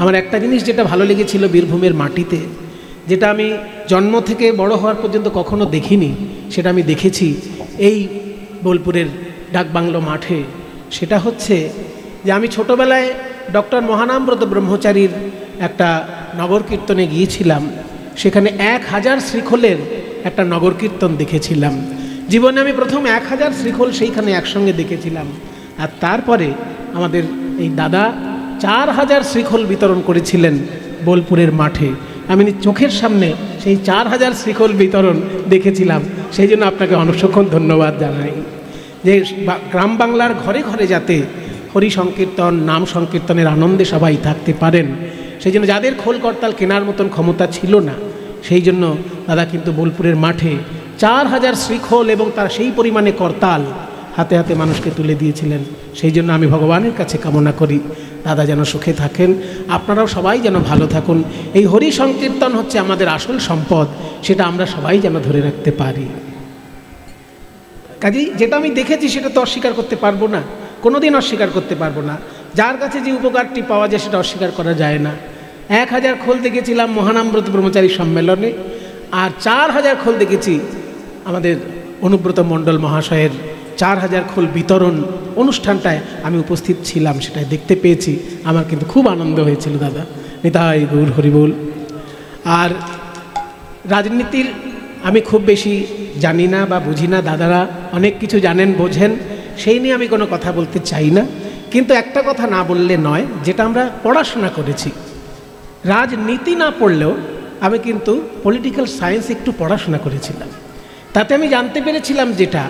আমার একটা জিনিস যেটা ভালো লেগেছিল বীরভূমের মাটিতে, যেটা আমি জন্ম থেকে বড় হওয়ার পর্যন্ত কখনো দেখিনি, সেটা আমি দেখেছি এই বোলপুরের ডাকবাংলো মাঠে। সেটা হচ্ছে যে আমি ছোটোবেলায় ডক্টর মহানামব্রত ব্রহ্মচারীর একটা নগর কীর্তনে গিয়েছিলাম। সেখানে 1000 শ্রীখোলের একটা নগর কীর্তন দেখেছিলাম। জীবনে আমি প্রথম 1000 শ্রীখোল সেইখানে একসঙ্গে দেখেছিলাম। আর তারপরে আমাদের এই দাদা 4000 শ্রীখোল বিতরণ করেছিলেন বোলপুরের মাঠে। আমি চোখের সামনে সেই 4000 শ্রীখোল বিতরণ দেখেছিলাম। সেই জন্য আপনাকে অনেক ধন্যবাদ জানাই যে গ্রাম বাংলার ঘরে ঘরে যাতে হরি সংকীর্তন, নাম সংকীর্তনের আনন্দে সবাই থাকতে পারেন। সেই জন্য যাদের খোল করতাল কেনার মতন ক্ষমতা ছিল না, সেই জন্য দাদা কিন্তু বোলপুরের মাঠে 4000 শ্রীখোল এবং তার সেই পরিমাণে করতাল হাতে হাতে মানুষকে তুলে দিয়েছিলেন। সেই জন্য আমি ভগবানের কাছে কামনা করি দাদা যেন সুখে থাকেন, আপনারাও সবাই যেন ভালো থাকুন। এই হরি সংকীর্তন হচ্ছে আমাদের আসল সম্পদ, সেটা আমরা সবাই যেন ধরে রাখতে পারি। কাজেই যেটা আমি দেখেছি সেটা তো অস্বীকার করতে পারবো না, কোনোদিন অস্বীকার করতে পারবো না। যার কাছে যে উপকারটি পাওয়া যায় সেটা অস্বীকার করা যায় না। 1000 খোল দেখেছিলাম মহানামব্রত ব্রহ্মচারী সম্মেলনে, আর 4000 খোল দেখেছি আমাদের অনুব্রত মণ্ডল মহাশয়ের 4000 খোল বিতরণ অনুষ্ঠানটায় আমি উপস্থিত ছিলাম, সেটাই দেখতে পেয়েছি। আমার কিন্তু খুব আনন্দ হয়েছিল দাদা। নিতাই গৌর হরিবোল। আর রাজনীতির আমি খুব বেশি জানি না বা বুঝি না, দাদারা অনেক কিছু জানেন বোঝেন, সেই নিয়ে আমি কোনো কথা বলতে চাই না। কিন্তু একটা কথা না বললে নয়, যেটা আমরা পড়াশোনা করেছি, রাজনীতি না পড়লেও আমি কিন্তু পলিটিক্যাল সায়েন্স একটু পড়াশোনা করেছিলাম। তাতে আমি জানতে পেরেছিলাম যেটা,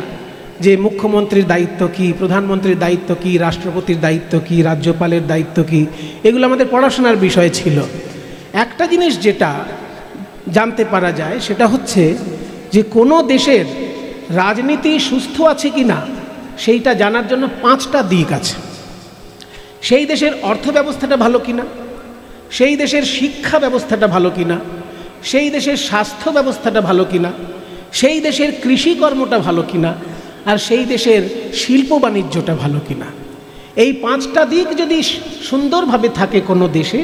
যে মুখ্যমন্ত্রীর দায়িত্ব কী, প্রধানমন্ত্রীর দায়িত্ব কী, রাষ্ট্রপতির দায়িত্ব কী, রাজ্যপালের দায়িত্ব কী, এগুলো আমাদের পড়াশোনার বিষয় ছিল। একটা জিনিস যেটা জানতে পারা যায় সেটা হচ্ছে যে কোনো দেশের রাজনীতি সুস্থ আছে কি না সেইটা জানার জন্য 5টা দিক আছে। সেই দেশের অর্থ ব্যবস্থাটা ভালো কিনা, সেই দেশের শিক্ষা ব্যবস্থাটা ভালো কিনা, সেই দেশের স্বাস্থ্য ব্যবস্থাটা ভালো কিনা, সেই দেশের কৃষিকর্মটা ভালো কিনা, আর সেই দেশের শিল্প বাণিজ্যটা ভালো কিনা। এই 5টা দিক যদি সুন্দরভাবে থাকে কোনো দেশে,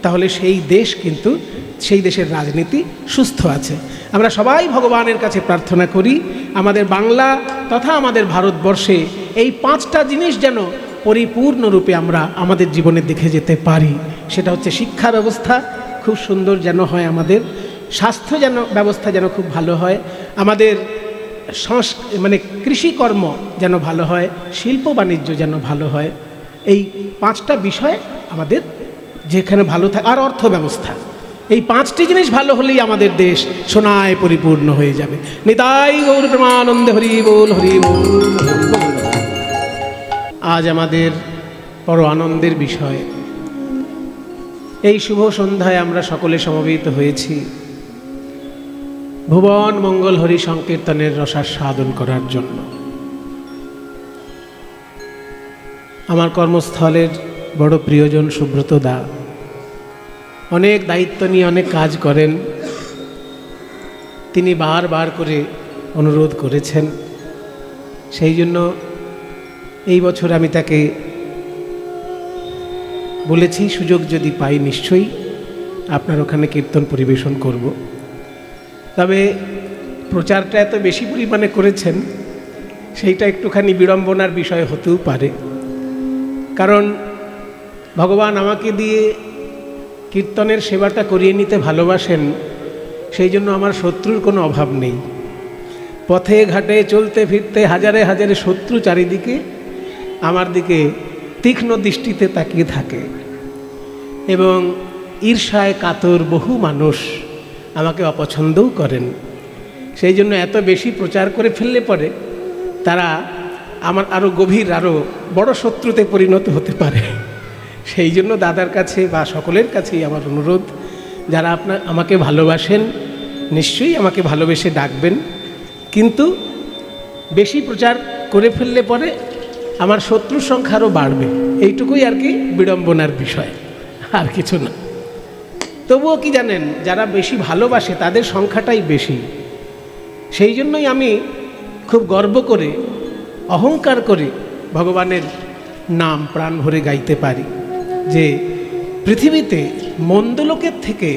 তাহলে সেই দেশ কিন্তু, সেই দেশের রাজনীতি সুস্থ আছে। আমরা সবাই ভগবানের কাছে প্রার্থনা করি আমাদের বাংলা তথা আমাদের ভারতবর্ষে এই 5টা জিনিস যেন পরিপূর্ণরূপে আমরা আমাদের জীবনে দেখে যেতে পারি। সেটা হচ্ছে শিক্ষা ব্যবস্থা খুব সুন্দর যেন হয়, আমাদের স্বাস্থ্য যেন ব্যবস্থা যেন খুব ভালো হয়, আমাদের কৃষিকর্ম যেন ভালো হয়, শিল্প বাণিজ্য যেন ভালো হয়। এই 5টা বিষয় আমাদের যেখানে ভালো থাকে, আর অর্থ ব্যবস্থা, এই 5টি জিনিস ভালো হলেই আমাদের দেশ সোনায় পরিপূর্ণ হয়ে যাবে। নিতাই গৌর প্রেমানন্দে হরি বল হরি বল। আজ আমাদের বড় আনন্দের বিষয়, এই শুভ সন্ধ্যায় আমরা সকলে সমবেত হয়েছি ভুবন মঙ্গল হরি সংকীর্তনের রসাস্বাদন করার জন্য। আমার কর্মস্থলের বড় প্রিয়জন সুব্রত দা অনেক দায়িত্ব নিয়ে অনেক কাজ করেন। তিনি বারবার করে অনুরোধ করেছেন, সেই জন্য এই বছর আমি তাকে বলেছি সুযোগ যদি পাই নিশ্চয়ই আপনার ওখানে কীর্তন পরিবেশন করব। তবে প্রচারটা এত বেশি পরিমাণে করেছেন, সেইটা একটুখানি বিড়ম্বনার বিষয় হতেও পারে। কারণ ভগবান আমাকে দিয়ে কীর্তনের সেবাটা করিয়ে নিতে ভালোবাসেন, সেই জন্য আমার শত্রুর কোনো অভাব নেই। পথে ঘাটে চলতে ফিরতে হাজারে হাজারে শত্রু চারিদিকে আমার দিকে তীক্ষ্ণ দৃষ্টিতে তাকিয়ে থাকে, এবং ঈর্ষায় কাতর বহু মানুষ আমাকে অপছন্দও করেন। সেই জন্য এত বেশি প্রচার করে ফেললে পরে তারা আমার আরও গভীর, আরও বড় শত্রুতে পরিণত হতে পারে। সেই জন্য দাদার কাছে বা সকলের কাছেই আমার অনুরোধ, যারা আমাকে ভালোবাসেন নিশ্চয়ই আমাকে ভালোবেসে ডাকবেন, কিন্তু বেশি প্রচার করে ফেললে পরে আমার শত্রুর সংখ্যা আরও বাড়বে, এইটুকুই আর কি বিড়ম্বনার বিষয়, আর কিছু না। তবুও কি জানেন, যারা বেশি ভালোবাসে তাদের সংখ্যাটাই বেশি। সেই জন্যই আমি খুব গর্ব করে, অহংকার করে ভগবানের নাম প্রাণ ভরে গাইতে পারি যে পৃথিবীতে মন্দ লোকের থেকে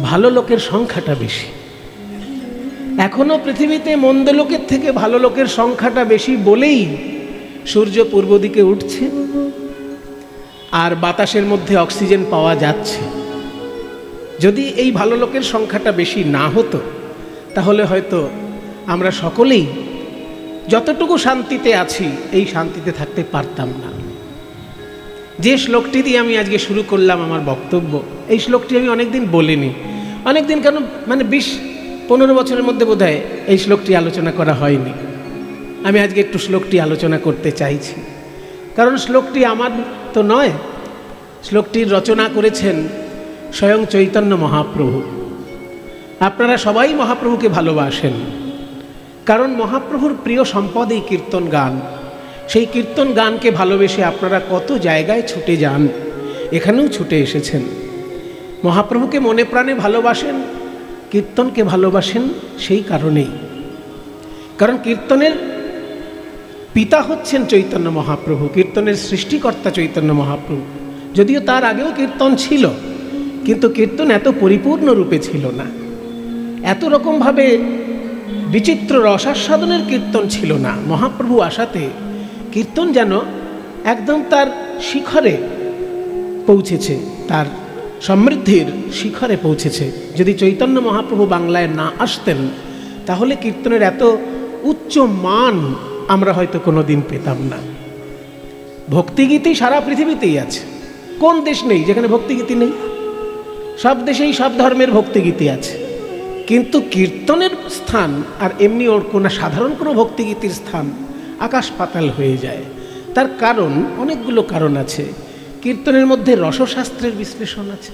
ভালো লোকের সংখ্যাটা বেশি। এখনো পৃথিবীতে মন্দ লোকের থেকে ভালো লোকের সংখ্যাটা বেশি বলেই সূর্য পূর্ব দিকে উঠছে আর বাতাসের মধ্যে অক্সিজেন পাওয়া যাচ্ছে। যদি এই ভালো লোকের সংখ্যাটা বেশি না হতো তাহলে হয়তো আমরা সকলেই যতটুকু শান্তিতে আছি এই শান্তিতে থাকতে পারতাম না। যে শ্লোকটি দিয়ে আমি আজকে শুরু করলাম আমার বক্তব্য, এই শ্লোকটি আমি অনেকদিন বলিনি। অনেকদিন কেন, 20-15 বছরের মধ্যে বোধহয় এই শ্লোকটি আলোচনা করা হয়নি। আমি আজকে একটু শ্লোকটি আলোচনা করতে চাইছি, কারণ শ্লোকটি আমার তো নয়, শ্লোকটির রচনা করেছেন স্বয়ং চৈতন্য মহাপ্রভু। আপনারা সবাই মহাপ্রভুকে ভালোবাসেন, কারণ মহাপ্রভুর প্রিয় সম্পদ এই কীর্তন গান। সেই কীর্তন গানকে ভালোবেসে আপনারা কত জায়গায় ছুটে যান, এখানেও ছুটে এসেছেন। মহাপ্রভুকে মনে প্রাণে ভালোবাসেন, কীর্তনকে ভালোবাসেন সেই কারণেই। কারণ কীর্তনের পিতা হচ্ছেন চৈতন্য মহাপ্রভু, কীর্তনের সৃষ্টিকর্তা চৈতন্য মহাপ্রভু। যদিও তার আগেও কীর্তন ছিল, কিন্তু কীর্তন এত পরিপূর্ণ রূপে ছিল না, এত রকমভাবে বিচিত্র রসাস্বাদনের কীর্তন ছিল না। মহাপ্রভু আসাতে কীর্তন যেন একদম তার শিখরে পৌঁছেছে, তার সমৃদ্ধির শিখরে পৌঁছেছে। যদি চৈতন্য মহাপ্রভু বাংলায় না আসতেন তাহলে কীর্তনের এত উচ্চ মান আমরা হয়তো কোনো দিন পেতাম না। ভক্তিগীতি সারা পৃথিবীতেই আছে, কোন দেশ নেই যেখানে ভক্তিগীতি নেই? সব দেশেই সব ধর্মের ভক্তিগীতি আছে, কিন্তু কীর্তনের স্থান আর এমনি ওর কোনো সাধারণ কোনো ভক্তিগীতির স্থান আকাশ পাতাল হয়ে যায়। তার কারণ, অনেকগুলো কারণ আছে। কীর্তনের মধ্যে রসশাস্ত্রের বিশ্লেষণ আছে।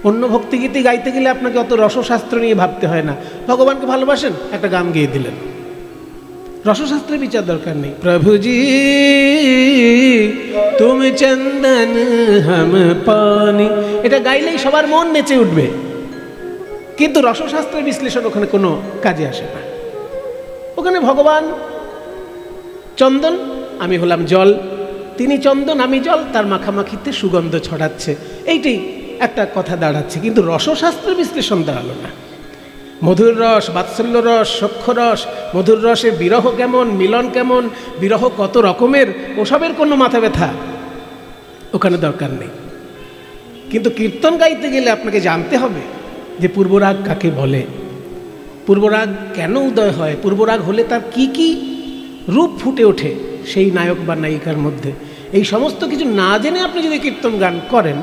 অন্য ভক্তিগীতি গাইতে গেলে আপনাকে অত রসশাস্ত্র নিয়ে ভাবতে হয় না। ভগবানকে ভালোবাসেন, একটা গান গেয়ে দিলেন, রসশাস্ত্রের বিচার দরকার নেই। প্রভুজি তুমি চন্দন হাম পানি, এটা গাইলেই সবার মন নেচে উঠবে, কিন্তু রসশাস্ত্রের বিশ্লেষণ ওখানে কোনো কাজে আসে না। ওখানে ভগবান চন্দন, আমি হলাম জল, তিনি চন্দন আমি জল, তার মাখামাখিতে সুগন্ধ ছড়াচ্ছে, এইটাই একটা কথা দাঁড়াচ্ছে, কিন্তু রসশাস্ত্রের বিশ্লেষণ দাঁড়ালো না। মধুর রস, বাৎসল্য রস, সখ্য রস, মধুর রসে বিরহ কেমন, মিলন কেমন, বিরহ কত রকমের, ওসবের কোনো মাথা ব্যথা ওখানে দরকার নেই। কিন্তু কীর্তন গাইতে গেলে আপনাকে জানতে হবে যে পূর্বরাগ কাকে বলে, পূর্বরাগ কেন উদয় হয়, পূর্বরাগ হলে তার কি কি রূপ ফুটে ওঠে সেই নায়ক বা নায়িকার মধ্যে। এই সমস্ত কিছু না জেনে আপনি যদি কীর্তন গান করেন,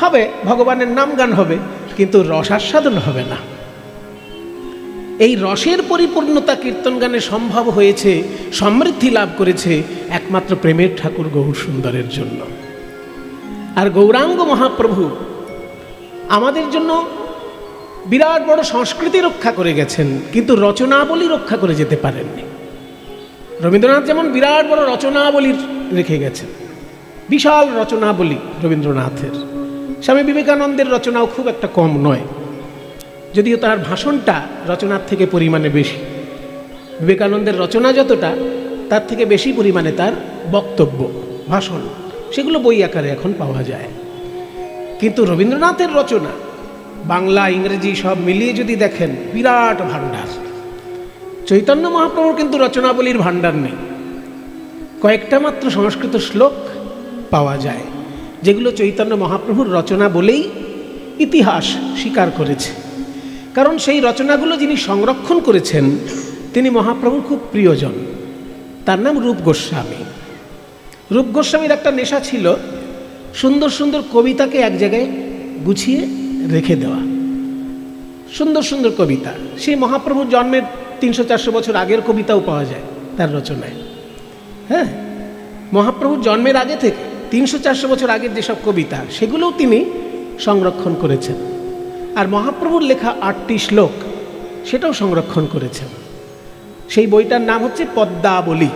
হবে ভগবানের নাম গান হবে, কিন্তু রসাস্বাদন হবে না। এই রসের পরিপূর্ণতা কীর্তন গানে সম্ভব হয়েছে, সমৃদ্ধি লাভ করেছে একমাত্র প্রেমের ঠাকুর গৌর সুন্দরের জন্য। আর গৌরাঙ্গ মহাপ্রভু আমাদের জন্য বিরাট বড় সংস্কৃতি রক্ষা করে গেছেন, কিন্তু রচনাবলী রক্ষা করে যেতে পারেননি। রবীন্দ্রনাথ যেমন বিরাট বড় রচনাবলী রেখে গেছেন, বিশাল রচনাবলী রবীন্দ্রনাথের। স্বামী বিবেকানন্দের রচনাও খুব একটা কম নয়, যদিও তার ভাষণটা রচনার থেকে পরিমাণে বেশি। বিবেকানন্দের রচনা যতটা, তার থেকে বেশি পরিমাণে তার বক্তব্য, ভাষণ, সেগুলো বই আকারে এখন পাওয়া যায়। কিন্তু রবীন্দ্রনাথের রচনা বাংলা ইংরেজি সব মিলিয়ে যদি দেখেন বিরাট ভাণ্ডার। চৈতন্য মহাপ্রভুর কিন্তু রচনাবলীর ভাণ্ডার নেই, কয়েকটা মাত্র সংস্কৃত শ্লোক পাওয়া যায়, যেগুলো চৈতন্য মহাপ্রভুর রচনা বলেই ইতিহাস স্বীকার করেছে। কারণ সেই রচনাগুলো যিনি সংরক্ষণ করেছেন তিনি মহাপ্রভুর খুব প্রিয়জন, তার নাম রূপ গোস্বামী। রূপ গোস্বামীর একটা নেশা ছিল সুন্দর সুন্দর কবিতাকে এক জায়গায় গুছিয়ে রেখে দেওয়া, সুন্দর সুন্দর কবিতা। সেই মহাপ্রভুর জন্মের 300-400 বছর আগের কবিতাও পাওয়া যায় তার রচনায়। হ্যাঁ, মহাপ্রভুর জন্মের আগে থেকে 300-400 বছর আগের যেসব কবিতা, সেগুলোও তিনি সংরক্ষণ করেছেন। আর মহাপ্রভুর লেখা 8টি শ্লোক, সেটাও সংরক্ষণ করেছেন। সেই বইটার নাম হচ্ছে পদ্মাবলী,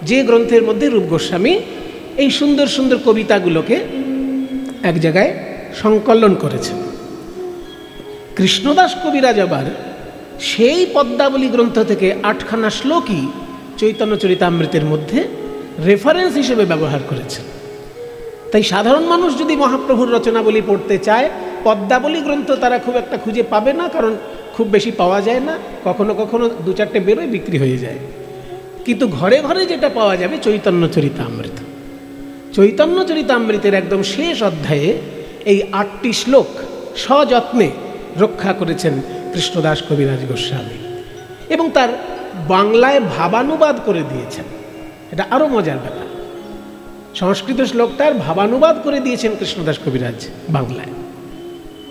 যে গ্রন্থের মধ্যে রূপ গোস্বামী এই সুন্দর সুন্দর কবিতাগুলোকে এক জায়গায় সংকলন করেছেন। কৃষ্ণদাস কবিরাজ আবার সেই পদ্মাবলী গ্রন্থ থেকে 8খানা শ্লোকই চৈতন্য চরিতামৃতের মধ্যে রেফারেন্স হিসেবে ব্যবহার করেছেন। তাই সাধারণ মানুষ যদি মহাপ্রভুর রচনাবলী পড়তে চায়, পদ্মাবলী গ্রন্থ তারা খুব একটা খুঁজে পাবে না, কারণ খুব বেশি পাওয়া যায় না, কখনো কখনো 2-4টে বেরোয়, বিক্রি হয়ে যায়। কিন্তু ঘরে ঘরে যেটা পাওয়া যাবে চৈতন্য চরিতামৃত। চৈতন্য চরিতামৃতের একদম শেষ অধ্যায়ে এই 8টি শ্লোক সযত্নে রক্ষা করেছেন কৃষ্ণদাস কবিরাজ গোস্বামী, এবং তার বাংলায় ভাবানুবাদ করে দিয়েছেন। এটা আরও মজার ব্যাপার, সংস্কৃত শ্লোকটার ভাবানুবাদ করে দিয়েছেন কৃষ্ণদাস কবিরাজ বাংলায়।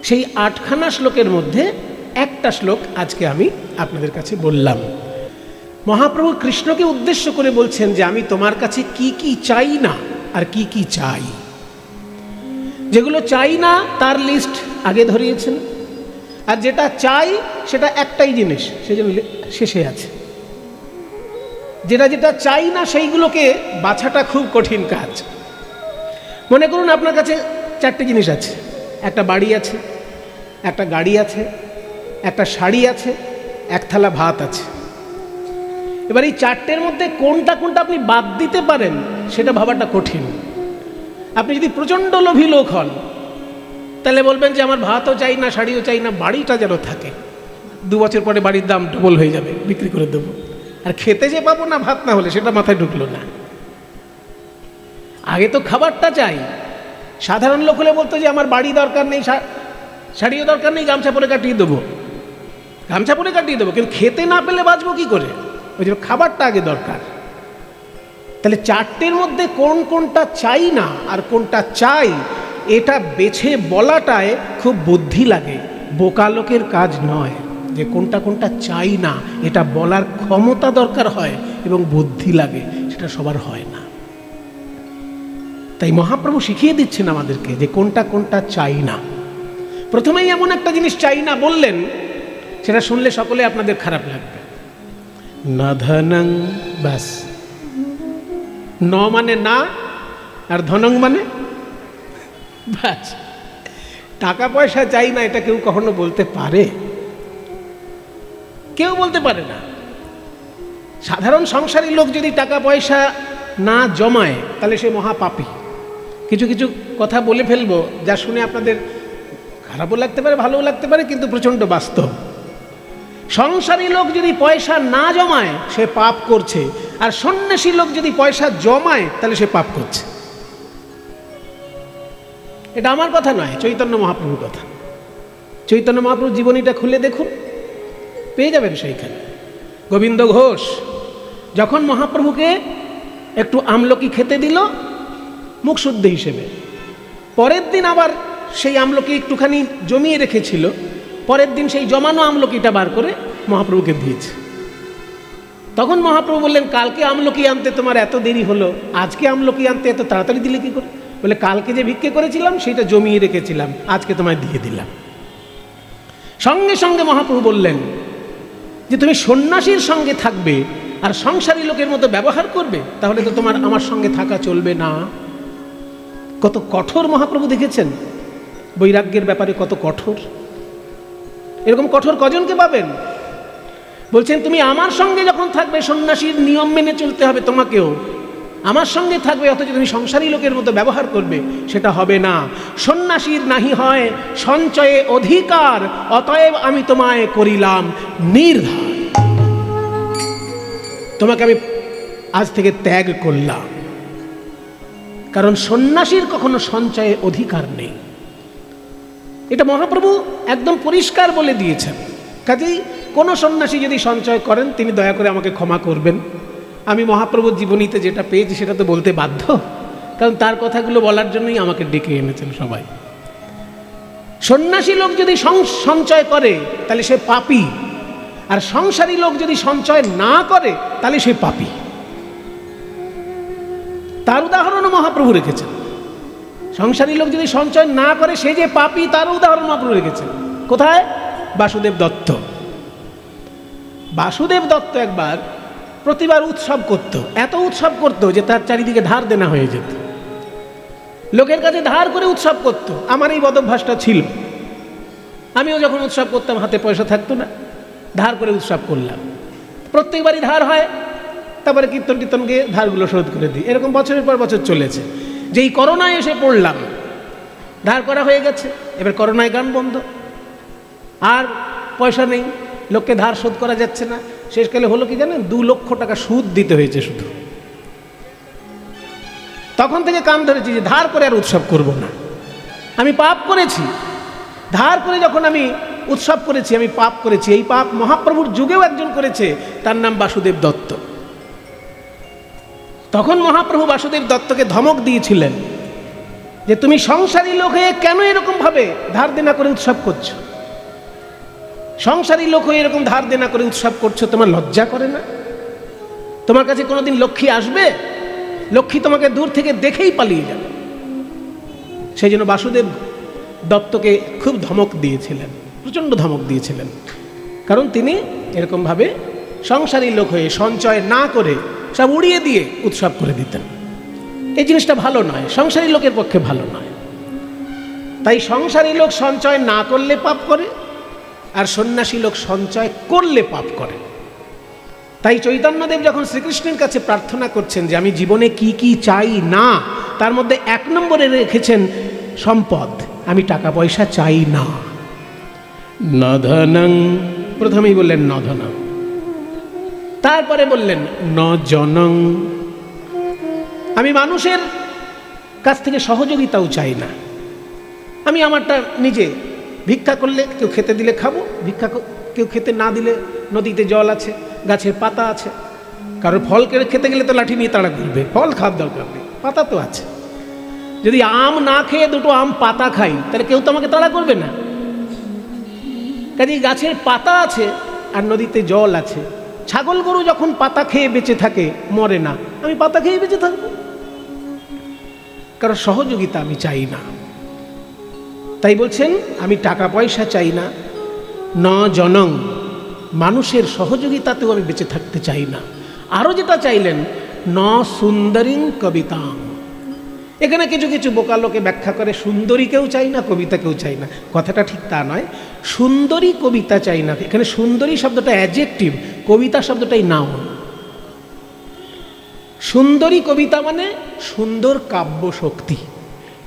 সেই 8খানা শ্লোকের মধ্যে একটা শ্লোক আজকে আমি আপনাদের কাছে বললাম। মহাপ্রভু কৃষ্ণকে উদ্দেশ্য করে বলছেন যে আমি তোমার কাছে কি কি চাই না আর কি কি চাই। যেগুলো চাই না তার লিস্ট আগে ধরিয়েছেন, আর যেটা চাই সেটা একটাই জিনিস, সেজন্য শেষে আছে। যেটা যেটা চাই না সেইগুলোকে বাছাটা খুব কঠিন কাজ। মনে করুন আপনার কাছে 4টে জিনিস আছে, একটা বাড়ি আছে, একটা গাড়ি আছে, একটা শাড়ি আছে, এক থালা ভাত আছে। এবার এই 4টের মধ্যে কোনটা কোনটা আপনি বাদ দিতে পারেন সেটা ভাবাটা কঠিন। আপনি যদি প্রচণ্ড লোভী লোক হন তাহলে বলবেন যে আমার ভাতও চাই না, শাড়িও চাই না, বাড়িটা যেন থাকে, 2 বছর পরে বাড়ির দাম ডবল হয়ে যাবে, বিক্রি করে দেবো। আর খেতে যে পাবো না ভাত না হলে, সেটা মাথায় ঢুকলো না। আগে তো খাবারটা চাই। সাধারণ লোক হলে বলতো যে আমার বাড়ি দরকার নেই, শাড়িও দরকার নেই, গামছা পরে কাটিয়ে দেবো, গামছা পরে কাটিয়ে দেবো, কিন্তু খেতে না পেলে বাঁচবো কী করে? ওই জন্য খাবারটা আগে দরকার। তাহলে 4টের মধ্যে কোন কোনটা চাই না আর কোনটা চাই, এটা বেছে বলাটায় খুব বুদ্ধি লাগে, বোকা লোকের কাজ নয়। যে কোনটা কোনটা চাই না এটা বলার ক্ষমতা দরকার হয় এবং বুদ্ধি লাগে, সেটা সবার হয় না। তাই মহাপ্রভু শিখিয়ে দিচ্ছেন আমাদেরকে যে কোনটা কোনটা চাই না। প্রথমেই এমন একটা জিনিস চাই না বললেন, সেটা শুনলে সকলে আপনাদের খারাপ লাগবে। না ধনং, ব্যাস। ন মানে না, আর ধনং মানে ব্যাস। টাকা পয়সা চাই না এটা কেউ কখনো বলতে পারে? কেউ বলতে পারে না। সাধারণ সংসারী লোক যদি টাকা পয়সা না জমায় তাহলে সে মহাপাপী। কিছু কিছু কথা বলে ফেলবো যা শুনে আপনাদের খারাপও লাগতে পারে, ভালোও লাগতে পারে, কিন্তু প্রচণ্ড বাস্তব। সংসারী লোক যদি পয়সা না জমায় সে পাপ করছে, আর সন্ন্যাসী লোক যদি পয়সা জমায় তাহলে সে পাপ করছে। এটা আমার কথা নয়, চৈতন্য মহাপ্রভুর কথা। চৈতন্য মহাপ্রভুর জীবনীটা খুলে দেখুন, পেয়ে যাবেন সেইখানে। গোবিন্দ ঘোষ যখন মহাপ্রভুকে একটু আমলকি খেতে দিল মুখ শুদ্ধ হিসেবে, পরের দিন আবার সেই আমলকি একটুখানি জমিয়ে রেখেছিল, পরের দিন সেই জমানো আমলকিটা বার করে মহাপ্রভুকে দিয়েছে। তখন মহাপ্রভু বললেন, কালকে আমলকি আনতে তোমার এত দেরি হলো, আজকে আমলকি আনতে এত তাড়াতাড়ি দিলে কি করে? বলে, কালকে যে ভিক্ষে করেছিলাম সেটা জমিয়ে রেখেছিলাম, আজকে তোমায় দিয়ে দিলাম। সঙ্গে সঙ্গে মহাপ্রভু বললেন যে তুমি সন্ন্যাসীর সঙ্গে থাকবে আর সংসারী লোকের মতো ব্যবহার করবে, তাহলে তো তোমার আমার সঙ্গে থাকা চলবে না। কত কঠোর মহাপ্রভু দেখেছেন বৈরাগ্যের ব্যাপারে, কত কঠোর। এরকম কঠোর কজনকে পাবেন? বলছেন তুমি আমার সঙ্গে যখন থাকবে সন্ন্যাসীর নিয়ম মেনে চলতে হবে তোমাকেও, আমার সঙ্গে থাকবে, অথচ তুমি সংসারী লোকের মতো ব্যবহার করবে, সেটা হবে না। সন্ন্যাসীর নাহি হয় সঞ্চয়ে অধিকার, অতএব আমি তোমায় করিলাম নির্ধার। তোমাকে আমি আজ থেকে ত্যাগ করলাম, কারণ সন্ন্যাসীর কখনো সঞ্চয়ে অধিকার নেই। এটা মহাপ্রভু একদম পরিষ্কার বলে দিয়েছেন। কাজেই কোনো সন্ন্যাসী যদি সঞ্চয় করেন তিনি দয়া করে আমাকে ক্ষমা করবেন। আমি মহাপ্রভুর জীবনীতে যেটা পেয়েছি সেটা তো বলতে বাধ্য, কারণ তার কথাগুলো বলার জন্যই আমাকে ডেকে এনেছেন সবাই। সন্ন্যাসী লোক যদি সঞ্চয় করে তাহলে সে পাপী, আর সংসারী লোক যদি সঞ্চয় না করে তাহলে সে পাপী। তার উদাহরণও মহাপ্রভু রেখেছেন। সংসারী লোক যদি সঞ্চয় না করে সে যে পাপী, তারও উদাহরণ মহাপ্রভু রেখেছেন। কোথায়? বাসুদেব দত্ত। বাসুদেব দত্ত একবার প্রতিবার উৎসব করত, এত উৎসব করত যে তার চারিদিকে ধার দেনা হয়ে যেত। লোকের কাছে ধার করে উৎসব করত। আমার এই বদভ্যাসটা ছিল। আমিও যখন উৎসব করতাম হাতে পয়সা থাকতো না, ধার করে উৎসব করলাম। প্রত্যেকবারই ধার হয়, তারপরে কীর্তন টীর্তন গিয়ে ধারগুলো শোধ করে দিই। এরকম বছরের পর বছর চলেছে। যেই করোনায় এসে পড়লাম, ধার করা হয়ে গেছে, এবার করোনায় গান বন্ধ, আর পয়সা নেই, লোককে ধার শোধ করা যাচ্ছে না। শেষকালে হলো কি জানেন, 2 লক্ষ টাকা সুদ দিতে হয়েছে শুধু। তখন থেকে কান ধরেছি যে ধার করে আর উৎসব করব না। আমি পাপ করেছি, ধার করে যখন আমি উৎসব করেছি আমি পাপ করেছি। এই পাপ মহাপ্রভুর যুগেও একজন করেছে, তার নাম বাসুদেব দত্ত। তখন মহাপ্রভু বাসুদেব দত্তকে ধমক দিয়েছিলেন যে তুমি সংসারী লোক হয়ে কেন এরকম ভাবে ধার দেনা করে উৎসব করছো? সংসারী লোক হয়ে এরকম ধার দেনা করে উৎসব করছো, তোমার লজ্জা করে না? তোমার কাছে কোনোদিন লক্ষ্মী আসবে? লক্ষ্মী তোমাকে দূর থেকে দেখেই পালিয়ে যাবে। সেই জন্য বাসুদেব দত্তকে খুব ধমক দিয়েছিলেন, প্রচণ্ড ধমক দিয়েছিলেন, কারণ তিনি এরকমভাবে সংসারী লোক হয়ে সঞ্চয় না করে সব উড়িয়ে দিয়ে উৎসব করে দিতেন। এই জিনিসটা ভালো নয়, সংসারী লোকের পক্ষে ভালো নয়। তাই সংসারী লোক সঞ্চয় না করলে পাপ করে, আর সন্ন্যাসী লোক সঞ্চয় করলে পাপ করে। তাই চৈতন্যদেব যখন শ্রীকৃষ্ণের কাছে প্রার্থনা করছেন যে আমি জীবনে কি কি চাই না, তার মধ্যে 1 নম্বরে রেখেছেন সম্পদ। আমি টাকা পয়সা চাই না। ন ধনং, প্রথমেই বললেন ন ধনং, তারপরে বললেন ন জনং। আমি মানুষের কাছ থেকে সহযোগিতাও চাই না। আমি আমারটা নিজে ভিক্ষা করলে কেউ খেতে দিলে খাবো, কেউ খেতে না দিলে নদীতে জল আছে, গাছের পাতা আছে। কারোর ফল খেতে গেলে তো লাঠি নিয়ে তাড়া করবে, ফল খাওয়ার দরকার নেই, পাতা তো আছে। যদি আম না খেয়ে 2টো আম পাতা খাই তাহলে কেউ তো আমাকে তাড়া করবে না। কাজেই গাছের পাতা আছে আর নদীতে জল আছে। ছাগল গরু যখন পাতা খেয়ে বেঁচে থাকে, মরে না, আমি পাতা খেয়ে বেঁচে থাকবো। কারণ সহযোগিতা আমি চাই না। তাই বলছেন আমি টাকা পয়সা চাই না। ন জনং, মানুষের সহযোগিতাতেও আমি বেঁচে থাকতে চাই না। আরও যেটা চাইলেন ন সুন্দরীং কবিতাং। এখানে কিছু কিছু বোকা লোকে ব্যাখ্যা করে সুন্দরীকেও চাই না, কবিতাকেও চাই না। কথাটা ঠিক তা নয়। সুন্দরী কবিতা চাই না, এখানে সুন্দরী শব্দটা অ্যাডজেক্টিভ, কবিতা শব্দটাই নাউন। সুন্দরী কবিতা মানে সুন্দর কাব্য শক্তি।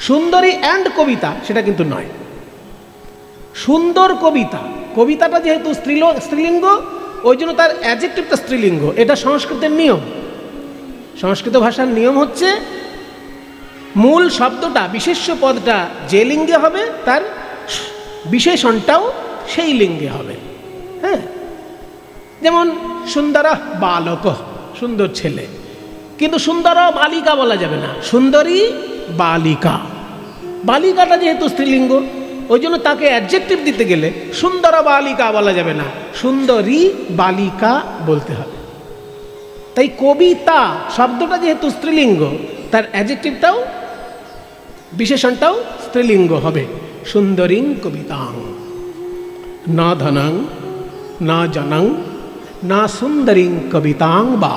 সুন্দরী অ্যান্ড কবিতা সেটা কিন্তু নয়। সুন্দর কবিতা, কবিতাটা যেহেতু স্ত্রীলিঙ্গ, ওই জন্য তার অ্যাডজেক্টিভটা স্ত্রীলিঙ্গ। এটা সংস্কৃতের নিয়ম। সংস্কৃত ভাষার নিয়ম হচ্ছে মূল শব্দটা, বিশেষ্য পদটা যে লিঙ্গে হবে তার বিশেষণটাও সেই লিঙ্গে হবে। হ্যাঁ, যেমন সুন্দর বালক, সুন্দর ছেলে, কিন্তু সুন্দর বালিকা বলা যাবে না, সুন্দরী বালিকা। বালিকাটা যেহেতু স্ত্রীলিঙ্গ, ওই জন্য তাকে অ্যাডজেক্টিভ দিতে গেলে সুন্দর বালিকা বলা যাবে না, সুন্দরী বালিকা বলতে হবে। তাই কবিতা শব্দটা যেহেতু স্ত্রীলিঙ্গ, তার অ্যাডজেক্টিভটাও বিশেষণটাও স্ত্রীলিঙ্গ হবে, সুন্দরীং কবিতাং। না ধনং না জনং না সুন্দরীং কবিতাং বা।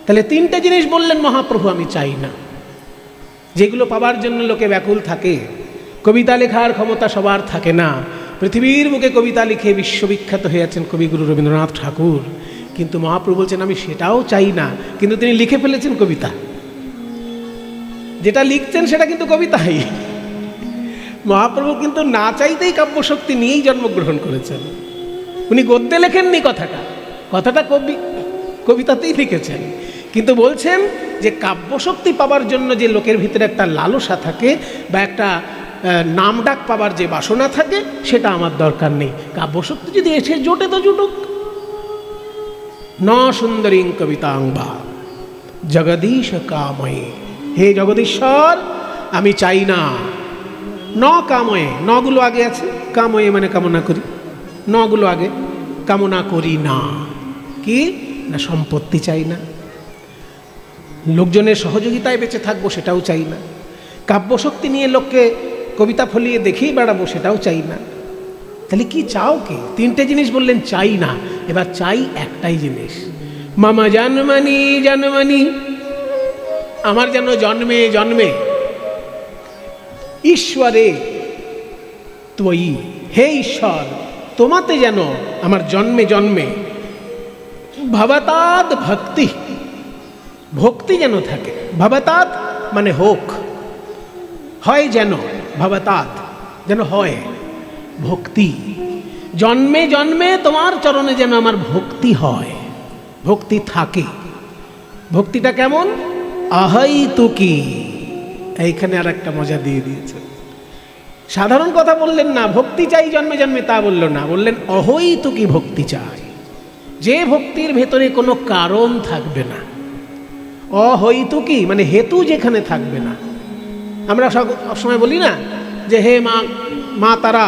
তাহলে 3টে জিনিস বললেন মহাপ্রভু আমি চাই না, যেগুলো পাবার জন্য লোকে ব্যাকুল থাকে। কবিতা লেখার ক্ষমতা সবার থাকে না। পৃথিবীর বুকে কবিতা লিখে বিশ্ববিখ্যাত হয়েছেন কবিগুরু রবীন্দ্রনাথ ঠাকুর, কিন্তু মহাপ্রভু বলছেন আমি সেটাও চাই না। কিন্তু তিনি লিখে ফেলেছেন কবিতা, যেটা লিখছেন সেটা কিন্তু কবিতাই। মহাপ্রভু কিন্তু না চাইতেই কাব্যশক্তি নিয়েই জন্মগ্রহণ করেছেন। উনি গদ্যে লেখেননি, কথাটা কবিতাতেই লিখেছেন। কিন্তু বলছেন যে কাব্যশক্তি পাবার জন্য যে লোকের ভিতরে একটা লালসা থাকে বা একটা নামডাক পাবার যে বাসনা থাকে, সেটা আমার দরকার নেই। কাব্যশক্তি যদি এসে জোটে তো জুটুক। ন সুন্দরীং কবিতাং বা জগদীশ কাময়ে। হে জগদীশ্বর, আমি চাই না। ন কাময়ে, নগুলো আগে আছে, কাময়ে মানে কামনা করি, নগুলো আগে, কামনা করি না। কি না, সম্পত্তি চাই না, লোকজনের সহযোগিতায় বেঁচে থাকবো সেটাও চাই না, কাব্যশক্তি নিয়ে লোককে কবিতা ফলিয়ে দেখেই বেড়াবো সেটাও চাই না। তাহলে কি চাও কি? 3টে জিনিস বললেন চাই না। এবার চাই একটাই জিনিস, মামা জন্মানি জন্মানি, আমার যেন জন্মে জন্মে ঈশ্বরে ত্বয়ি, হে ঈশ্বর তোমাতে যেন আমার জন্মে জন্মে ভবতাৎ ভক্তি, ভক্তি যেন থাকে। ভবতাৎ মানে হোক, হয় যেন, ভবতাৎ যেন হয় ভক্তি, জন্মে জন্মে তোমার চরণে যেন আমার ভক্তি হয়, ভক্তি থাকে। ভক্তিটা কেমন? আহৈতুকী। এইখানে আর একটা মজা দিয়ে দিয়েছে। সাধারণ কথা বললেন না, ভক্তি চাই জন্মে জন্মে, তা বলল না, বললেন অহৈতুকী ভক্তি চাই, যে ভক্তির ভেতরে কোনো কারণ থাকবে না। অহৈতুকী মানে হেতু যেখানে থাকবে না। আমরা সবসময় বলি না যে হে মা, মা তারা,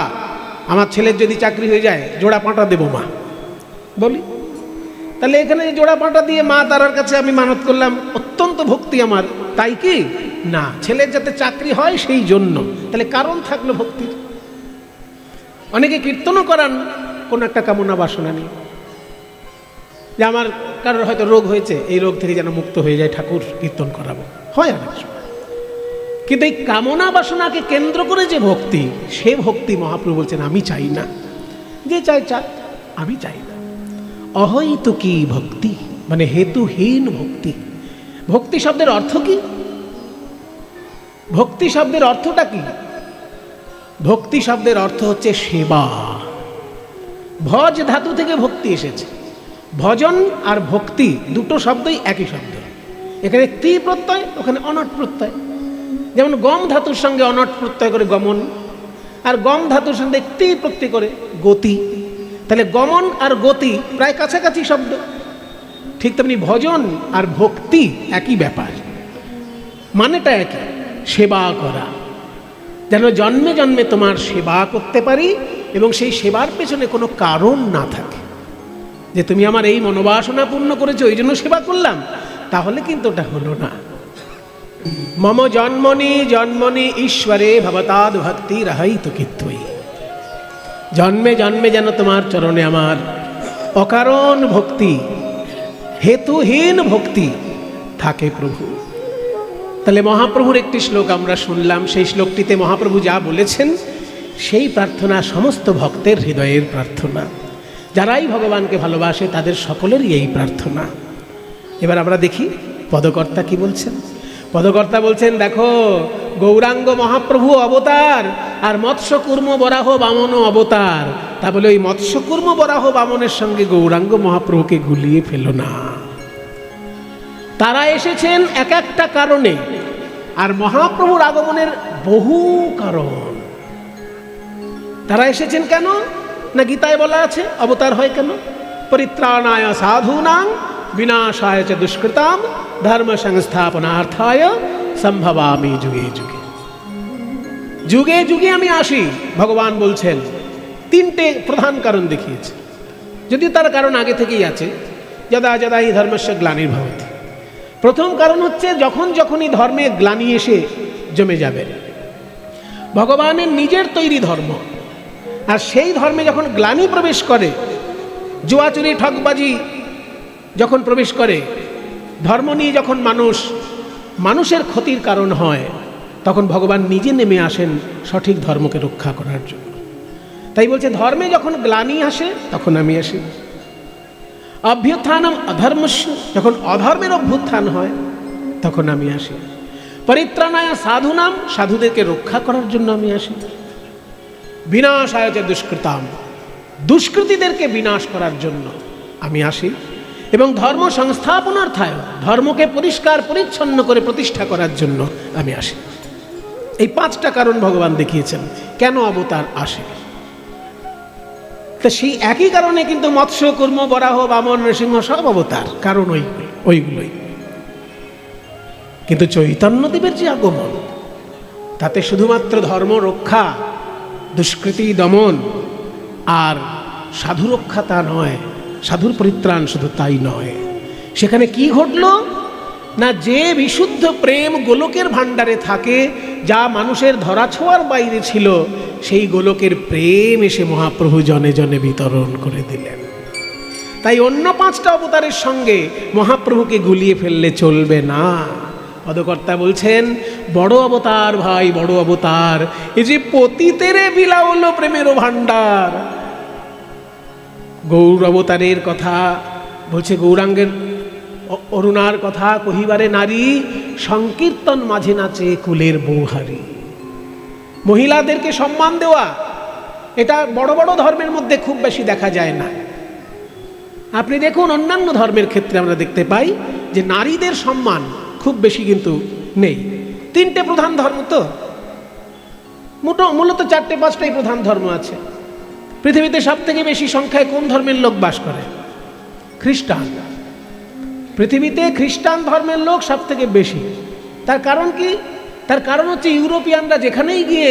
আমার ছেলের যদি চাকরি হয়ে যায় জোড়া পাঁটা দেবো মা, বলি। তাহলে এখানে জোড়া পাঁটা দিয়ে মা তারার কাছে আমি মানত করলাম, অত্যন্ত ভক্তি আমার, তাই কি না, ছেলের যাতে চাকরি হয় সেই জন্য। তাহলে কারণ থাকলো ভক্তির। অনেকে কীর্তনও করান কোনো একটা কামনা বাসনা নিয়ে, যে আমার কারোর হয়তো রোগ হয়েছে, এই রোগ থেকে যেন মুক্ত হয়ে যায়, ঠাকুর কীর্তন করাবো, হয় অনেক সময়। কিন্তু এই কামনা বাসনাকে কেন্দ্র করে যে ভক্তি, সে ভক্তি মহাপ্রভু বলছেন আমি চাই না। যে চাই চাক, আমি চাই না। অহৈতুকী ভক্তি মানে হেতুহীন ভক্তি। ভক্তি শব্দের অর্থ কি? ভক্তি শব্দের অর্থটা কি? ভক্তি শব্দের অর্থ হচ্ছে সেবা। ভজ ধাতু থেকে ভক্তি এসেছে। ভজন আর ভক্তি দুটো শব্দই একই শব্দ। এখানে তি প্রত্যয়, ওখানে অনট প্রত্যয়। যেমন গম ধাতুর সঙ্গে অনট প্রত্যয় করে গমন, আর গম ধাতুর সঙ্গে তি প্রত্যয় করে গতি। তাহলে গমন আর গতি প্রায় কাছাকাছি শব্দ। ঠিক তেমনি ভজন আর ভক্তি একই ব্যাপার, মানেটা একই, সেবা করা। যেন জন্মে জন্মে তোমার সেবা করতে পারি এবং সেই সেবার পেছনে কোনো কারণ না থাকে, যে তুমি আমার এই মনোবাসনা পূর্ণ করেছো ওই জন্য সেবা করলাম, তাহলে কিন্তু ওটা হলো না। মম জন্মনি জন্মনি ঈশ্বরে ভবতাদ ভক্তি রহৈতুকীত্বই। জন্মে জন্মে যেন তোমার চরণে আমার অকারণ ভক্তি, হেতুহীন ভক্তি থাকে প্রভু। তাহলে মহাপ্রভুর একটি শ্লোক আমরা শুনলাম, সেই শ্লোকটিতে মহাপ্রভু যা বলেছেন সেই প্রার্থনা সমস্ত ভক্তের হৃদয়ের প্রার্থনা। যারাই ভগবানকে ভালোবাসে তাদের সকলেরই এই প্রার্থনা। এবার আমরা দেখি পদকর্তা কি বলছেন। পদকর্তা বলছেন, দেখো গৌরাঙ্গ মহাপ্রভু অবতার আর মৎস্যকূর্ম বরাহ বামন অবতার। তা বলে ওই মৎস্যকূর্ম বরাহ বামনের সঙ্গে গৌরাঙ্গ মহাপ্রভুকে গুলিয়ে ফেলো না। তারা এসেছেন এক একটা কারণে, আর মহাপ্রভুর আগমনের বহু কারণ। তারা এসেছেন কেন না, গীতায় বলা আছে অবতার হয় কেন? পরিত্রাণায় সাধূনাং বিনাশায় চ দুষ্কৃতাম ধর্ম সংস্থাপনার্থায় সম্ভবামি যুগে যুগে। যুগে যুগে আমি আসি, ভগবান বলছেন। তিনটে প্রধান কারণ দেখিয়েছে, যদিও তার কারণ আগে থেকেই আছে। যদা যদা হি ধর্মস্য গ্লানির্ভবতি। প্রথম কারণ হচ্ছে যখন যখনই ধর্মে গ্লানি এসে জমে যাবে, ভগবানের নিজের তৈরি ধর্ম, আর সেই ধর্মে যখন গ্লানি প্রবেশ করে, জুয়াচুরি ঠকবাজি যখন প্রবেশ করে, ধর্ম নিয়ে যখন মানুষের ক্ষতির কারণ হয়, তখন ভগবান নিজে নেমে আসেন সঠিক ধর্মকে রক্ষা করার জন্য। তাই বলছে ধর্মে যখন গ্লানি আসে তখন আমি আসি। অভ্যুত্থানম অধর্মস্য, যখন অধর্মের অভ্যুত্থান হয় তখন আমি আসি। পরিত্রাণায় সাধুনাম, সাধুদেরকে রক্ষা করার জন্য আমি আসি। বিনাশায় চ দুষ্কৃতাম, দুষ্কৃতীদেরকে বিনাশ করার জন্য আমি আসি। এবং ধর্ম সংস্থাপনার্থায়, ধর্মকে পরিষ্কার পরিচ্ছন্ন করে প্রতিষ্ঠা করার জন্য আমি আসি। এই পাঁচটা কারণ ভগবান দেখিয়েছেন কেন অবতার আসে। তো সেই একই কারণে কিন্তু মৎস্য কূর্ম বরাহ বামন নৃসিংহ সব অবতার, কারণ ওইগুলোই। কিন্তু চৈতন্যদেবের যে আগমন, তাতে শুধুমাত্র ধর্ম রক্ষা, দুষ্কৃতি দমন আর সাধু রক্ষা তা নয়, সাধুর পরিত্রাণ শুধু তাই নয়। সেখানে কি ঘটল না, যে বিশুদ্ধ প্রেম গোলকের ভাণ্ডারে থাকে, যা মানুষের ধরাছোঁয়ার বাইরে ছিল, সেই গোলকের প্রেম এসে মহাপ্রভু জনে জনে বিতরণ করে দিলেন। তাই অন্য পাঁচটা অবতারের সঙ্গে মহাপ্রভুকে গুলিয়ে ফেললে চলবে না। পদকর্তা বলছেন, বড় অবতার ভাই, বড় অবতার, এই যে পতিতেরে বিলাওল প্রেমের ভাণ্ডার। গৌর অবতারের কথা বলছে, গৌরাঙ্গের অরুণার কথা কহিবারে নারী সংকীর্তন মাঝে নাচে কুলের বৌহারি। মহিলাদেরকে সম্মান দেওয়া, এটা বড় বড় ধর্মের মধ্যে খুব বেশি দেখা যায় না। আপনি দেখুন অন্যান্য ধর্মের ক্ষেত্রে আমরা দেখতে পাই যে নারীদের সম্মান খুব বেশি কিন্তু নেই। তিনটে প্রধান ধর্ম তো, মূলত 4-5টাই প্রধান ধর্ম আছে। পৃথিবীতে সব থেকে বেশি সংখ্যায় কোন ধর্মের লোক বাস করে? খ্রিস্টান। পৃথিবীতে খ্রিস্টান ধর্মের লোক সব থেকে বেশি। তার কারণ কি? তার কারণ হচ্ছে ইউরোপিয়ানরা যেখানেই গিয়ে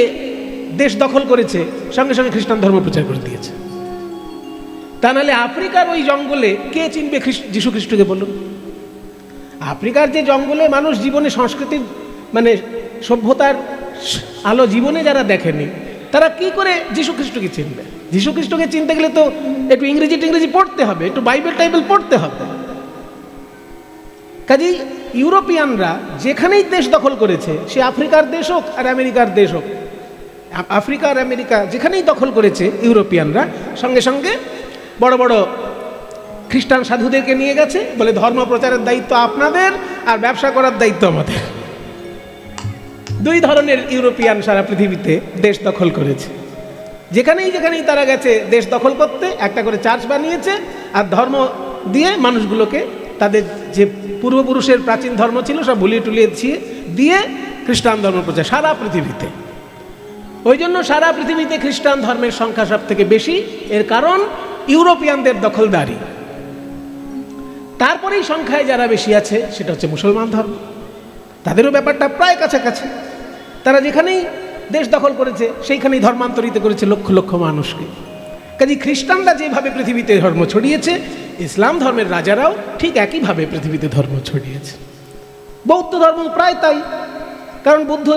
দেশ দখল করেছে সঙ্গে সঙ্গে খ্রিস্টান ধর্ম প্রচার করে দিয়েছে। তা নাহলে আফ্রিকার ওই জঙ্গলে কে চিনবে যীশু খ্রিস্টকে বলুন? আফ্রিকার যে জঙ্গলে মানুষ জীবনে সংস্কৃতির মানে সভ্যতার আলো জীবনে যারা দেখেনি, তারা কি করে যীশু খ্রিস্টকে চিনবে? যীশু খ্রিস্টকে চিনতে গেলে তো একটু ইংরেজি পড়তে হবে, একটু বাইবেল টাইবেল পড়তে হবে। কাজেই ইউরোপিয়ানরা যেখানেই দেশ দখল করেছে, সে আফ্রিকার দেশ হোক আর আমেরিকার দেশ হোক, আফ্রিকা আর আমেরিকা যেখানেই দখল করেছে ইউরোপিয়ানরা, সঙ্গে সঙ্গে বড় বড় খ্রিস্টান সাধুদেরকে নিয়ে গেছে, বলে ধর্ম প্রচারের দায়িত্ব আপনাদের আর ব্যবসা করার দায়িত্ব আমাদের। দুই ধরনের ইউরোপিয়ান সারা পৃথিবীতে দেশ দখল করেছে। যেখানেই তারা গেছে দেশ দখল করতে, একটা করে চার্চ বানিয়েছে আর ধর্ম দিয়ে মানুষগুলোকে তাদের যে পূর্বপুরুষের প্রাচীন ধর্ম ছিল সব ভুলিয়ে টুলিয়ে দিয়ে খ্রিস্টান ধর্ম প্রচার সারা পৃথিবীতে। ওই জন্য সারা পৃথিবীতে খ্রিস্টান ধর্মের সংখ্যা সব থেকে বেশি। এর কারণ ইউরোপিয়ানদের দখলদারি। তারপরেই সংখ্যায় যারা বেশি আছে সেটা হচ্ছে মুসলমান ধর্ম। তাদেরও ব্যাপারটা প্রায় কাছাকাছি। তারা যেখানেই দেশ দখল করেছে সেইখানেই ধর্মান্তরিত করেছে লক্ষ লক্ষ মানুষকে। কাজে খ্রিস্টানরা যেভাবে পৃথিবীতে ধর্ম ছড়িয়েছে, ইসলাম ধর্মের রাজারাও ঠিক একইভাবে পৃথিবীতে ধর্ম ছড়িয়েছে। বৌদ্ধ ধর্ম প্রায় তাই। কারণ বুদ্ধ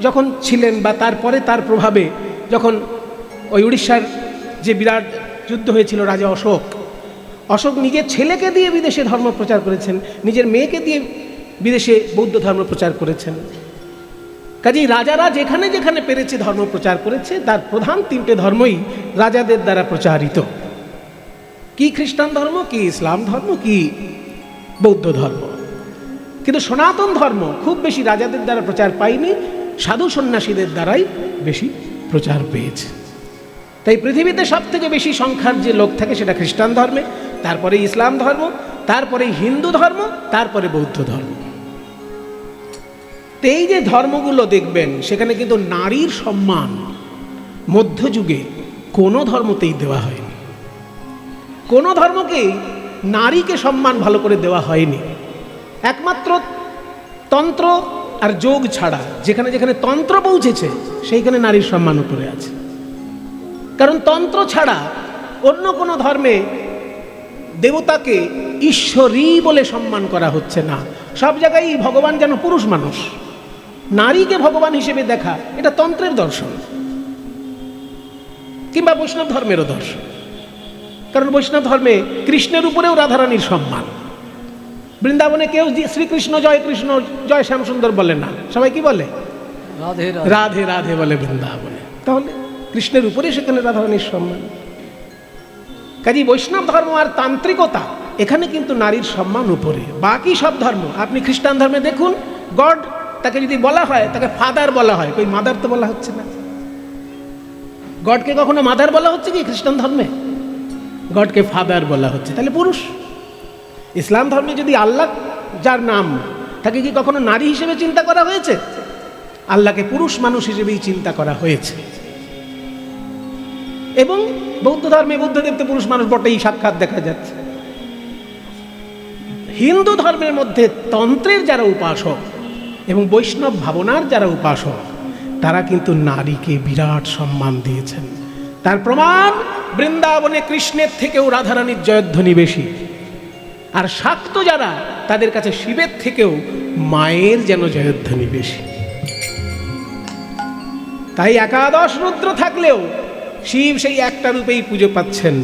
যখন ছিলেন বা তারপরে তার প্রভাবে যখন ওই উড়িষ্যার যে বিরাট যুদ্ধ হয়েছিল, রাজা অশোক নিজের ছেলেকে দিয়ে বিদেশে ধর্ম প্রচার করেছেন, নিজের মেয়েকে দিয়ে বিদেশে বৌদ্ধ ধর্ম প্রচার করেছেন। কাজেই রাজারা যেখানে যেখানে পেরেছে ধর্ম প্রচার করেছে, তার প্রধান 3টে ধর্মই রাজাদের দ্বারা প্রচারিত। কি খ্রিস্টান ধর্ম, কি ইসলাম ধর্ম, কি বৌদ্ধ ধর্ম। কিন্তু সনাতন ধর্ম খুব বেশি রাজাদের দ্বারা প্রচার পায়নি, সাধু সন্ন্যাসীদের দ্বারাই বেশি প্রচার পেয়েছে। তাই পৃথিবীতে সব থেকে বেশি সংখ্যার যে লোক থাকে সেটা খ্রিস্টান ধর্মে, তারপরে ইসলাম ধর্ম, তারপরে হিন্দু ধর্ম, তারপরে বৌদ্ধ ধর্ম। এই যে ধর্মগুলো দেখবেন সেখানে কিন্তু নারীর সম্মান মধ্যযুগে কোনো ধর্মতেই দেওয়া হয়নি। কোনো ধর্মকেই নারীকে সম্মান ভালো করে দেওয়া হয়নি। একমাত্র তন্ত্র আর যোগ ছাড়া যেখানে যেখানে তন্ত্র পৌঁছেছে সেইখানে নারীর সম্মান উপরে আছে। কারণ তন্ত্র ছাড়া অন্য কোনো ধর্মে দেবতাকে ঈশ্বরী বলে সম্মান করা হচ্ছে না। সব জায়গায় ভগবান যেন পুরুষ মানুষ, নারীকে ভগবান হিসেবে দেখা, এটা তন্ত্রের দর্শন কিংবা বৈষ্ণব ধর্মেরও দর্শন। কারণ বৈষ্ণব ধর্মে কৃষ্ণের উপরেও রাধারানীর সম্মান। বৃন্দাবনে কেউ শ্রীকৃষ্ণ জয় কৃষ্ণ জয় শ্যামসুন্দর বলে না, সবাই কি বলে? রাধে রাধে রাধে বলে বৃন্দাবনে। তাহলে কৃষ্ণের উপরে সেখানে রাধারানীর সম্মান। কাজী বৈষ্ণব ধর্ম আর তান্ত্রিকতা, এখানে কিন্তু নারীর সম্মান উপরে। বাকি সব ধর্ম, আপনি খ্রিস্টান ধর্মে দেখুন, গড তাকে যদি বলা হয় তাকে ফাদার বলা হয়, কই মাদার তো বলা হচ্ছে না। গডকে কখনো মাদার বলা হচ্ছে কি খ্রিস্টান ধর্মে? গডকে ফাদার বলা হচ্ছে, তাহলে পুরুষ। ইসলাম ধর্মে যদি আল্লাহ যার নাম, তাকে কি কখনো নারী হিসেবে চিন্তা করা হয়েছে? আল্লাহকে পুরুষ মানুষ হিসেবেই চিন্তা করা হয়েছে। এবং বৌদ্ধ ধর্মে বুদ্ধদেব তো পুরুষ মানুষ বটেই, সাক্ষাৎ দেখা যাচ্ছে। হিন্দু ধর্মের মধ্যে তন্ত্রের যারা উপাসক এবং বৈষ্ণব ভাবনার যারা উপাসক, তারা কিন্তু নারীকে বিরাট সম্মান দিয়েছেন। তার প্রমাণ বৃন্দাবনে কৃষ্ণের থেকেও রাধারানীর জয়ধ্বনি বেশি। আর শাক্ত যারা, তাদের কাছে শিবের থেকেও মায়ের যেন জয়ধ্বনি বেশি। তাই একাদশ রুদ্র থাকলেও শিব সেই একটা রূপেই পুজো পাচ্ছেন,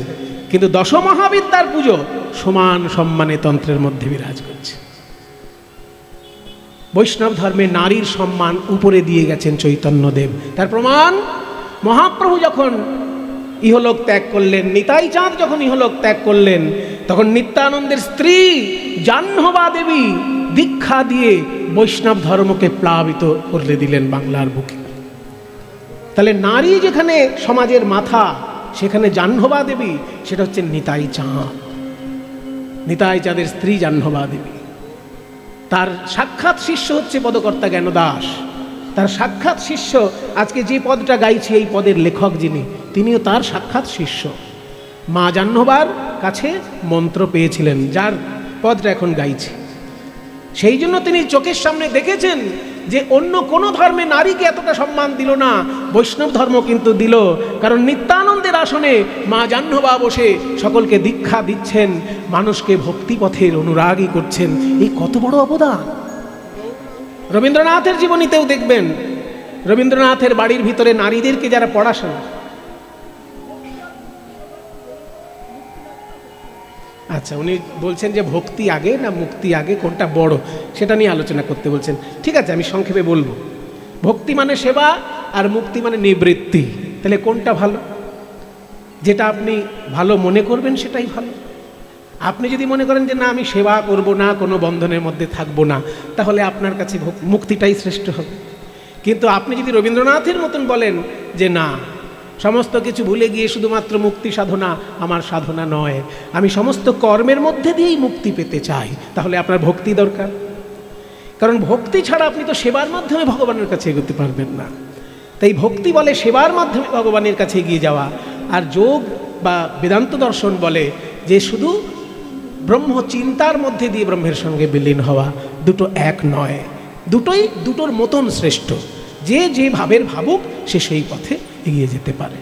কিন্তু দশ মহাবিদ্যার পুজো সমান সম্মানে তন্ত্রের মধ্যে বিরাজ করছে। বৈষ্ণব ধর্মে নারীর সম্মান উপরে দিয়ে গেছেন চৈতন্যদেব। তার প্রমাণ মহাপ্রভু যখন ইহলোক ত্যাগ করলেন, নিতাই চাঁদ যখন ইহলোক ত্যাগ করলেন, তখন নিত্যানন্দের স্ত্রী জাহ্নবা দেবী দীক্ষা দিয়ে বৈষ্ণব ধর্মকে প্লাবিত করে দিলেন বাংলার বুকে। তাহলে নারী যেখানে সমাজের মাথা, সেখানে জাহ্নবা দেবী সেটা হচ্ছে নিতাই চাঁদ। নিতাই চাঁদের স্ত্রী জাহ্নবা দেবী, তার সাক্ষাৎ শিষ্য হচ্ছে পদকর্তা জ্ঞানদাস। তার সাক্ষাৎ শিষ্য, আজকে যে পদটা গাইছে এই পদের লেখক যিনি, তিনিও তার সাক্ষাৎ শিষ্য। মা জাহ্নবার কাছে মন্ত্র পেয়েছিলেন, যার পদটা এখন গাইছে। সেই জন্য তিনি চোখের সামনে দেখেছেন যে অন্য কোনো ধর্মে নারীকে এতটা সম্মান দিল না, বৈষ্ণব ধর্ম কিন্তু দিল। কারণ নিত্যানন্দের আসনে মা জাহ্নবা বসে সকলকে দীক্ষা দিচ্ছেন, মানুষকে ভক্তিপথের অনুরাগী করছেন। এই কত বড় অবদান! রবীন্দ্রনাথের জীবনীতেও দেখবেন, রবীন্দ্রনাথের বাড়ির ভিতরে নারীদেরকে যারা পড়াশোনা, আচ্ছা উনি বলছেন যে ভক্তি আগে না মুক্তি আগে, কোনটা বড় সেটা নিয়ে আলোচনা করতে বলছেন। ঠিক আছে, আমি সংক্ষেপে বলবো। ভক্তি মানে সেবা আর মুক্তি মানে নিবৃত্তি। তাহলে কোনটা ভালো? যেটা আপনি ভালো মনে করবেন সেটাই ভালো। আপনি যদি মনে করেন যে না আমি সেবা করব না, কোনো বন্ধনের মধ্যে থাকবো না, তাহলে আপনার কাছে মুক্তিটাই শ্রেষ্ঠ হবে। কিন্তু আপনি যদি রবীন্দ্রনাথের মতন বলেন যে না, সমস্ত কিছু ভুলে গিয়ে শুধুমাত্র মুক্তি সাধনা আমার সাধনা নয়, আমি সমস্ত কর্মের মধ্যে দিয়েই মুক্তি পেতে চাই, তাহলে আপনার ভক্তি দরকার। কারণ ভক্তি ছাড়া আপনি তো সেবার মাধ্যমে ভগবানের কাছে এগোতে পারবেন না। তাই ভক্তি বলে সেবার মাধ্যমে ভগবানের কাছে এগিয়ে যাওয়া। আর যোগ বা বেদান্ত দর্শন বলে যে শুধু ব্রহ্ম চিন্তার মধ্যে দিয়ে ব্রহ্মের সঙ্গে বিলীন হওয়া। দুটো এক নয়, দুটোই দুটোর মতন শ্রেষ্ঠ। যে যে ভাবের ভাবুক সে সেই পথে এগিয়ে যেতে পারে।